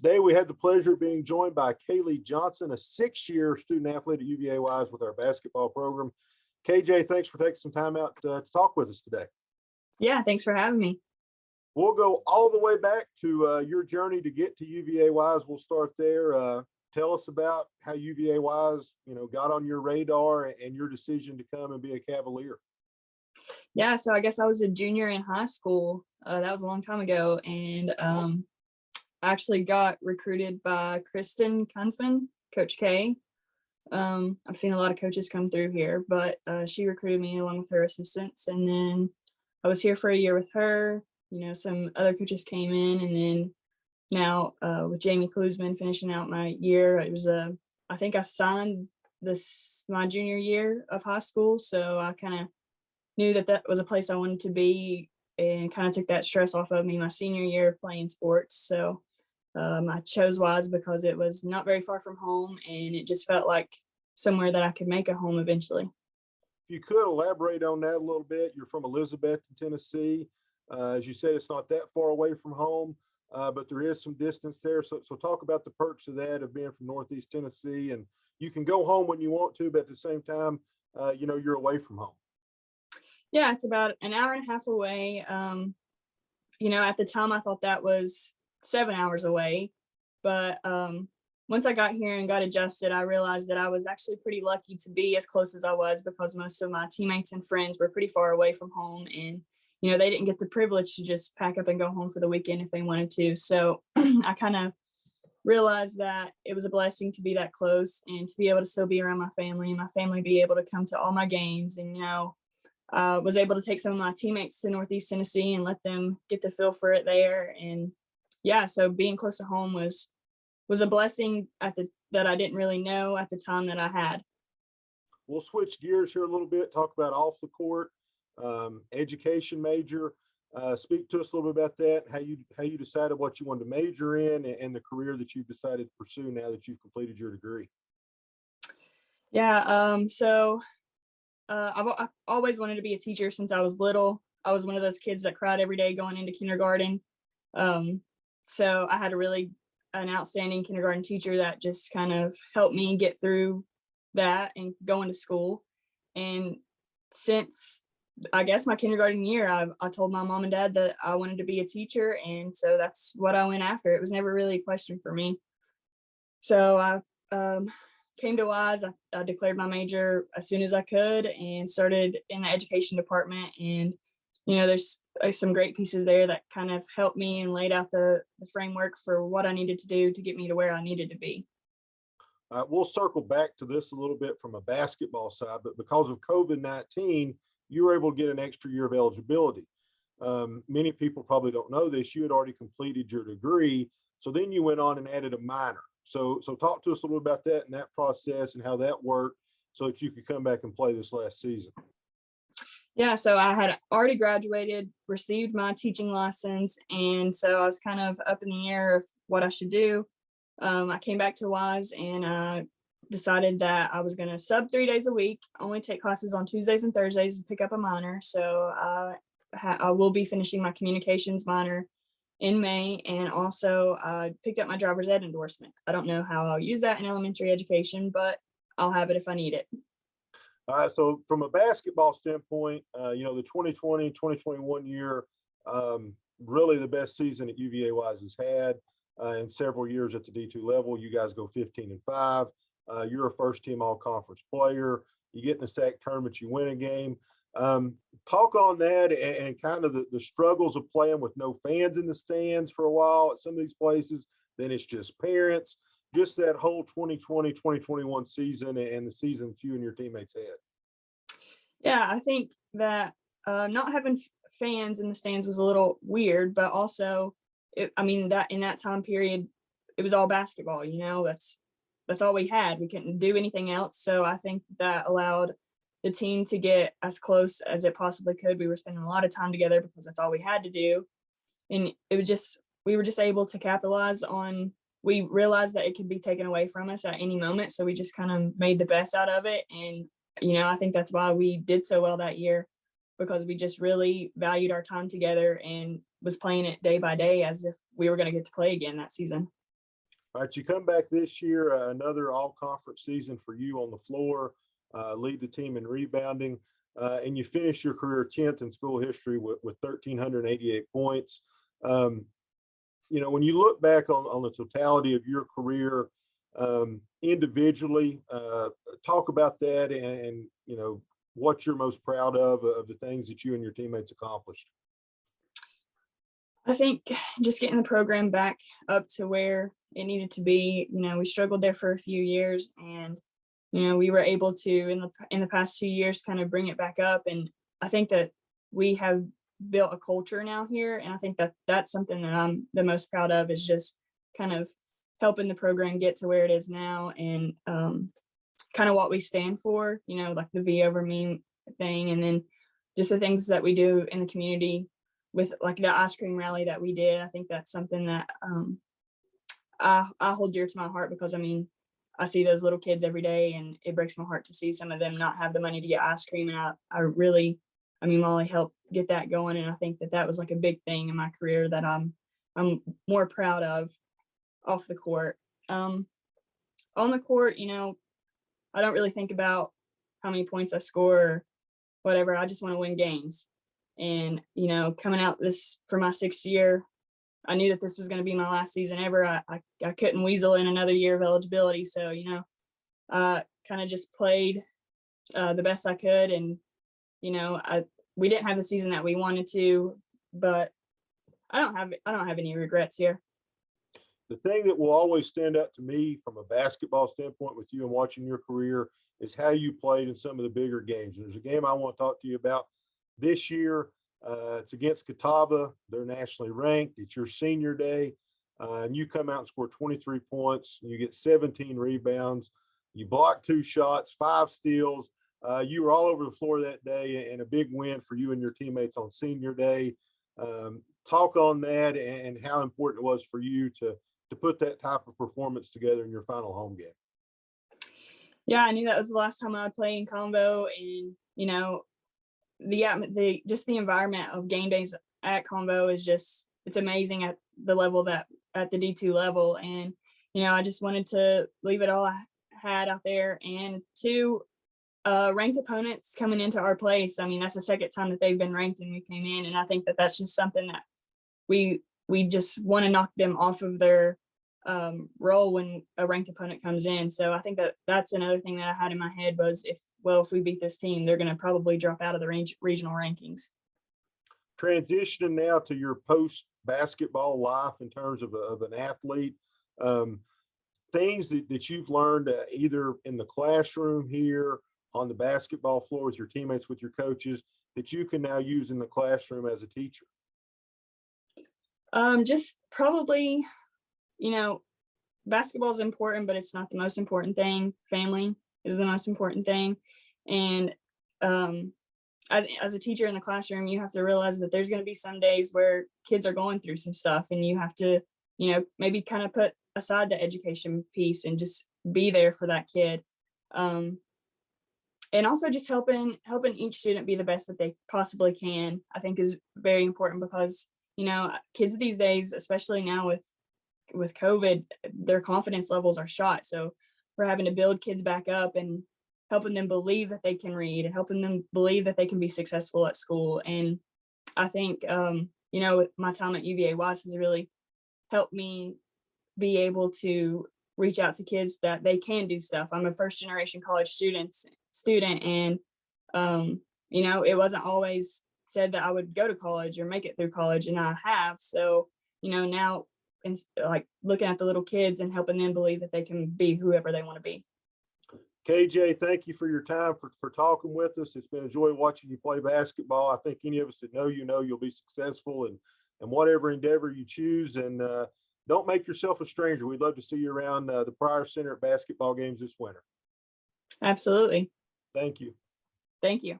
Today, we had the pleasure of being joined by Kalee Johnson, a 6-year student athlete at UVA Wise with our basketball program. KJ, thanks for taking some time out to talk with us today. Yeah, thanks for having me. We'll go all the way back to your journey to get to UVA Wise. We'll start there. Tell us about how UVA Wise, got on your radar and your decision to come and be a Cavalier. Yeah, so I guess I was a junior in high school. That was a long time ago, and I actually got recruited by Kristen Kunzman, Coach K. I've seen a lot of coaches come through here, but she recruited me along with her assistants, and then I was here for a year with her. Some other coaches came in, and then now with Jamie Klusman finishing out my year, it was I think I signed my junior year of high school, so I kind of knew that was a place I wanted to be, and kind of took that stress off of me my senior year of playing sports. So I chose Wise because it was not very far from home, and it just felt like somewhere that I could make a home eventually. If you could elaborate on that a little bit. You're from Elizabeth, Tennessee. As you said, it's not that far away from home, but there is some distance there. So talk about the perks of that, of being from Northeast Tennessee, and you can go home when you want to, but at the same time, you're away from home. Yeah, it's about an hour and a half away. At the time I thought that was 7 hours away, but once I got here and got adjusted, I realized that I was actually pretty lucky to be as close as I was, because most of my teammates and friends were pretty far away from home, and they didn't get the privilege to just pack up and go home for the weekend if they wanted to. So I kind of realized that it was a blessing to be that close and to be able to still be around my family, and my family be able to come to all my games. And was able to take some of my teammates to Northeast Tennessee and let them get the feel for it there. And yeah, so being close to home was a blessing that I didn't really know at the time that I had. We'll switch gears here a little bit, talk about off the court, education major. Speak to us a little bit about that, how you decided what you wanted to major in, and the career that you've decided to pursue now that you've completed your degree. Yeah, I've always wanted to be a teacher since I was little. I was one of those kids that cried every day going into kindergarten. So I had an outstanding kindergarten teacher that just kind of helped me get through that and going to school. And since I guess my kindergarten year, I told my mom and dad that I wanted to be a teacher, and so that's what I went after. It was never really a question for me. So I came to Wise. I declared my major as soon as I could and started in the education department. And there's some great pieces there that kind of helped me and laid out the framework for what I needed to do to get me to where I needed to be. We'll circle back to this a little bit from a basketball side, but because of COVID-19, you were able to get an extra year of eligibility. Many people probably don't know this. You had already completed your degree, so then you went on and added a minor. So talk to us a little bit about that and that process and how that worked so that you could come back and play this last season. Yeah, so I had already graduated, received my teaching license, and so I was kind of up in the air of what I should do. I came back to Wise and I decided that I was going to sub 3 days a week, only take classes on Tuesdays and Thursdays, and pick up a minor. So I will be finishing my communications minor in May, and also I picked up my driver's ed endorsement. I don't know how I'll use that in elementary education, but I'll have it if I need it. All right, so from a basketball standpoint, the 2020-2021 year, really the best season that UVA Wise has had in several years at the D2 level. You guys go 15-5. You're a first-team all-conference player. You get in the SAC tournament, you win a game. Talk on that and kind of the struggles of playing with no fans in the stands for a while at some of these places. Then it's just parents. Just that whole 2020-2021 season and the seasons you and your teammates had. Yeah, I think that not having fans in the stands was a little weird, but also, that in that time period, it was all basketball. That's all we had. We couldn't do anything else. So I think that allowed the team to get as close as it possibly could. We were spending a lot of time together because that's all we had to do, and we were just able to capitalize on. We realized that it could be taken away from us at any moment. So we just kind of made the best out of it. And, I think that's why we did so well that year, because we just really valued our time together and was playing it day by day as if we were going to get to play again that season. All right, you come back this year, another all-conference season for you on the floor, lead the team in rebounding, and you finish your career 10th in school history with 1,388 points. You know, when you look back on the totality of your career individually, talk about that and, you know, what you're most proud of the things that you and your teammates accomplished. I think just getting the program back up to where it needed to be. You know, we struggled there for a few years, and you know, we were able to in the past 2 years kind of bring it back up. And I think that we have built a culture now here, and I think that that's something that I'm the most proud of, is just kind of helping the program get to where it is now, and kind of what we stand for. You know, like the V over me thing, and then just the things that we do in the community with like the ice cream rally that we did. I think that's something that I hold dear to my heart, because I mean, I see those little kids every day, and it breaks my heart to see some of them not have the money to get ice cream. And I really, I mean, Molly helped get that going. And I think that that was like a big thing in my career that I'm more proud of off the court. On the court, you know, I don't really think about how many points I score or whatever. I just want to win games. And, you know, coming out this for my 6th year, I knew that this was going to be my last season ever. I couldn't weasel in another year of eligibility. So, you know, kind of just played the best I could. And, you know, we didn't have the season that we wanted to, but I don't have any regrets here. The thing that will always stand out to me from a basketball standpoint with you and watching your career is how you played in some of the bigger games. There's a game I want to talk to you about this year. It's against Catawba. They're nationally ranked. It's your senior day, and you come out and score 23 points. You get 17 rebounds. You block 2 shots, 5 steals. You were all over the floor that day, and a big win for you and your teammates on senior day. Talk on that and how important it was for you to put that type of performance together in your final home game. Yeah, I knew that was the last time I would play in Convo, and you know, the just the environment of game days at Convo is just, it's amazing at the level that at the D2 level. And you know, I just wanted to leave it all I had out there. And 2 ranked opponents coming into our place, I mean, that's the second time that they've been ranked and we came in, and I think that that's just something that we just want to knock them off of their role when a ranked opponent comes in. So I think that that's another thing that I had in my head was, if we beat this team, they're going to probably drop out of the regional rankings. Transitioning now to your post basketball life in terms of an athlete, things that you've learned either in the classroom here, on the basketball floor with your teammates, with your coaches, that you can now use in the classroom as a teacher. Just probably, you know, basketball is important, but it's not the most important thing. Family is the most important thing. And as a teacher in the classroom, you have to realize that there's going to be some days where kids are going through some stuff, and you have to, you know, maybe kind of put aside the education piece and just be there for that kid. And also just helping each student be the best that they possibly can, I think is very important, because, you know, kids these days, especially now with COVID, their confidence levels are shot. So we're having to build kids back up and helping them believe that they can read and helping them believe that they can be successful at school. And I think, you know, my time at UVA Wise has really helped me be able to reach out to kids that they can do stuff. I'm a first generation college student, and you know, it wasn't always said that I would go to college or make it through college, and I have. So, you know, now, and like looking at the little kids and helping them believe that they can be whoever they want to be. KJ, thank you for your time, for talking with us. It's been a joy watching you play basketball. I think any of us that know you'll be successful in whatever endeavor you choose. And don't make yourself a stranger. We'd love to see you around the Pryor Center at basketball games this winter. Absolutely. Thank you. Thank you.